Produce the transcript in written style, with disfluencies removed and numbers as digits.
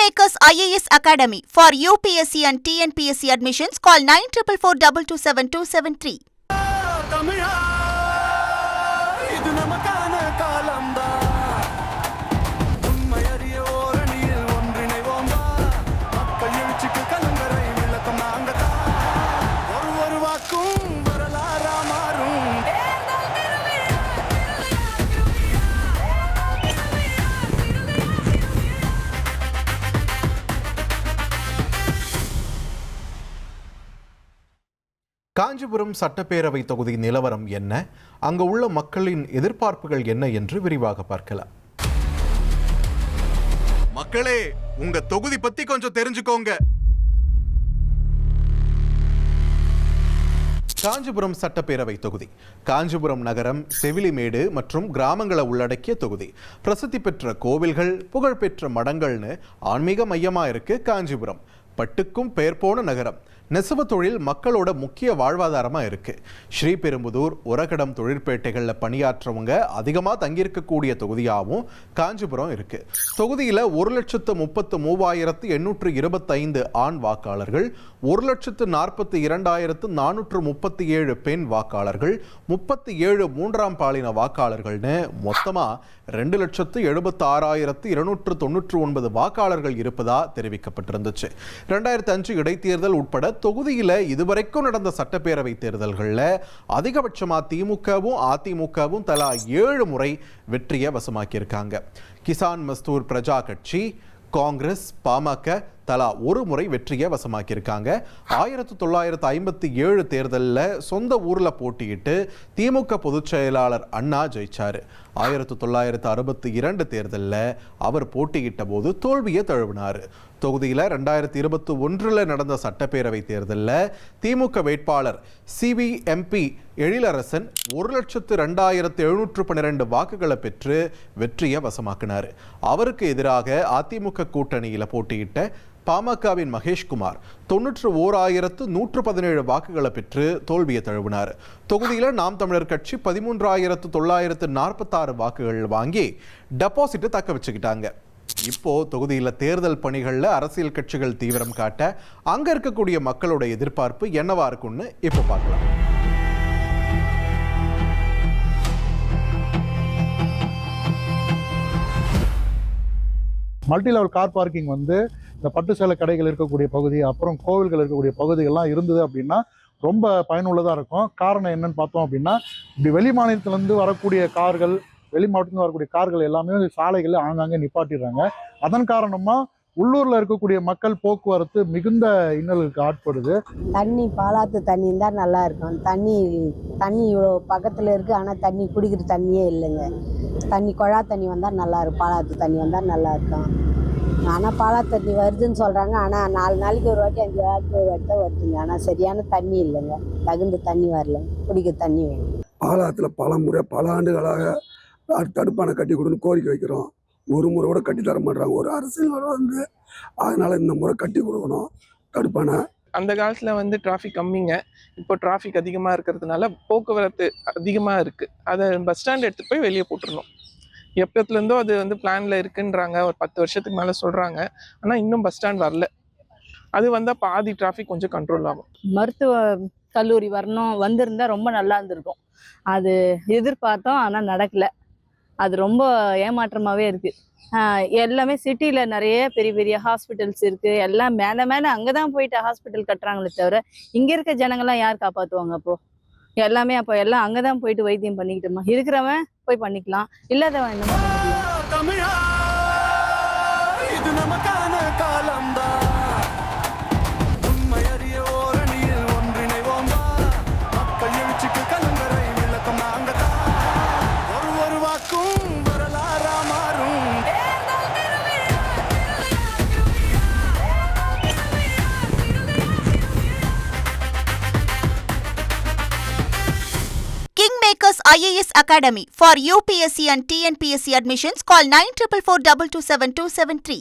Kingmakers IAS Academy for UPSC and TNPSC admissions. Call 9442272273. Kanchipuram சட்டப்பேரவை தொகுதி நிலவரம் என்ன, அங்கு உள்ள மக்களின் எதிர்பார்ப்புகள் என்ன என்று விரிவாக பார்க்கலாம். மக்களே, உங்க தொகுதி பத்தி கொஞ்சம் தெரிஞ்சுக்கோங்க. காஞ்சிபுரம் சட்டப்பேரவை தொகுதி காஞ்சிபுரம் நகரம், செவிலிமேடு மற்றும் கிராமங்களை உள்ளடக்கிய தொகுதி. பிரசித்தி பெற்ற கோவில்கள், புகழ்பெற்ற மடங்கள்னு ஆன்மீக மையமா இருக்கு காஞ்சிபுரம். பட்டுக்கும் பெயர் போன நகரம். நெசவு தொழில் மக்களோட முக்கிய வாழ்வாதாரமா இருக்கு. ஸ்ரீபெரும்புதூர், உரகடம் தொழிற்பேட்டைகளில் பணியாற்றவங்க அதிகமாக தங்கியிருக்கக்கூடிய தொகுதியாகவும் காஞ்சிபுரம் இருக்கு. தொகுதியில் 1,33,825 ஆண் வாக்காளர்கள், 1,42,437 பெண் வாக்காளர்கள், 37 மூன்றாம் பாலின வாக்காளர்கள்னு மொத்தமா 2,76,299 வாக்காளர்கள் இருப்பதா தெரிவிக்கப்பட்டிருந்துச்சு. 2005 இடைத்தேர்தல் உட்பட தொகுதியில் இதுவரைக்கும் நடந்த சட்டப்பேரவை தேர்தல்களில் அதிகபட்சமா திமுகவும் அதிமுகவும் தலா 7 முறை வெற்றியை வசமாக்கியிருக்காங்க. கிசான் மஸ்தூர் பிரஜா கட்சி, காங்கிரஸ், பாமக தலா 1 முறை வெற்றியை வசமாக்கியிருக்காங்க. 1957 தேர்தலில் சொந்த ஊரில் போட்டியிட்டு திமுக பொதுச் செயலாளர் அண்ணா ஜெயிச்சார். 1962 தேர்தலில் அவர் போட்டியிட்ட போது தோல்வியை தழுவினார். தொகுதியில் 2021 நடந்த சட்டப்பேரவை தேர்தலில் திமுக வேட்பாளர் சிவிஎம்பி எழிலரசன் 1,02,712 வாக்குகளை பெற்று வெற்றியை வசமாக்கினார். அவருக்கு எதிராக அதிமுக கூட்டணியில் போட்டியிட்ட பாமகவின் மகேஷ்குமார் 91,117 வாக்குகளை பெற்று தோல்வியை தழுவினார். தொகுதியில் நாம் தமிழர் கட்சி 13,946 வாக்குகள் வாங்கி டெபாசிட் தக்க வச்சுக்கிட்டாங்க. இப்போ தொகுதியில் தேர்தல் பணிகளில் அரசியல் கட்சிகள் தீவிரம் காட்ட அங்க இருக்கக்கூடிய மக்களோட எதிர்பார்ப்பு என்னவா இருக்கும்னு இப்போ பார்க்கலாம். மல்டி லெவல் கார் பார்க்கிங் இந்த பட்டு சேலை கடைகள் இருக்கக்கூடிய பகுதி, அப்புறம் கோவில்கள் இருக்கக்கூடிய பகுதிகள்லாம் இருந்தது அப்படின்னா ரொம்ப பயனுள்ளதாக இருக்கும். காரணம் என்னன்னு பார்த்தோம் அப்படின்னா, இப்படி வெளி மாநிலத்திலேருந்து வரக்கூடிய கார்கள், வெளி மாவட்டத்தில் வரக்கூடிய கார்கள் எல்லாமே சாலைகளில் ஆங்காங்கே நிப்பாட்டிடுறாங்க. அதன் காரணமாக உள்ளூரில் இருக்கக்கூடிய மக்கள் போக்குவரத்து மிகுந்த இன்னலுக்கு ஆட்படுது. தண்ணி பாலாத்து தண்ணி இருந்தால் நல்லா இருக்கும். தண்ணி இவ்வளோ பக்கத்தில் இருக்குது, ஆனால் தண்ணி குடிக்கிற தண்ணியே இல்லைங்க. குழா தண்ணி வந்தால் நல்லா இருக்கும், பாலாத்து தண்ணி வந்தால் நல்லா இருக்கும். ஆனால் பாலாத்து தண்ணி வருதுன்னு சொல்கிறாங்க, ஆனால் 4 நாளைக்கு ஒரு வாட்டி 5 நாளைக்கு ஒரு வாட்டி தான் வருதுங்க. ஆனால் சரியான தண்ணி இல்லைங்க, தகுந்த தண்ணி வரல, குடிக்க தண்ணி வேணும். பாலாத்தில் பல முறை பல ஆண்டுகளாக தடுப்பானை கட்டி கொடுன்னு கோரிக்கை வைக்கிறோம். ஒரு முறை கூட கட்டி தர மாட்டாங்க ஒரு அரசியல் அதனால இந்த முறை கட்டி கொடுக்கணும் தடுப்பானை. அந்த காலத்தில் டிராஃபிக் கம்மிங்க. இப்போ டிராஃபிக் அதிகமாக இருக்கிறதுனால போக்குவரத்து அதிகமாக இருக்குது. அதை பஸ் ஸ்டாண்ட் எடுத்துகிட்டு போய் வெளியே போட்டுருணும். எப்பத்துலேருந்தோ அது பிளானில் இருக்குன்றாங்க. ஒரு 10 வருஷத்துக்கு மேலே சொல்கிறாங்க. ஆனால் இன்னும் பஸ் ஸ்டாண்ட் வரல. அது வந்தால் பாதி டிராஃபிக் கொஞ்சம் கண்ட்ரோல் ஆகும். மருத்துவ கல்லூரி வரணும், வந்திருந்தா ரொம்ப நல்லா இருந்திருக்கும். அது எதிர்பார்த்தோம், ஆனால் நடக்கலை. அது ரொம்ப ஏமாற்றமாகவே இருக்குது. எல்லாமே சிட்டியில் நிறைய பெரிய பெரிய ஹாஸ்பிட்டல்ஸ் இருக்குது. எல்லாம் மேலே அங்கே தான் போயிட்டு ஹாஸ்பிட்டல் கட்டுறாங்களே தவிர இங்கே இருக்க ஜனங்கள்லாம் யார் காப்பாற்றுவாங்க? அப்போது எல்லாமே எல்லாம் அங்கே தான் போயிட்டு வைத்தியம் பண்ணிக்கிட்டோமா. இருக்கிறவன் போய் பண்ணிக்கலாம், இல்லாதவன் என்ன பண்ண முடியும்? Kingmakers IAS Academy for UPSC and TNPSC admissions. Call 9442272273.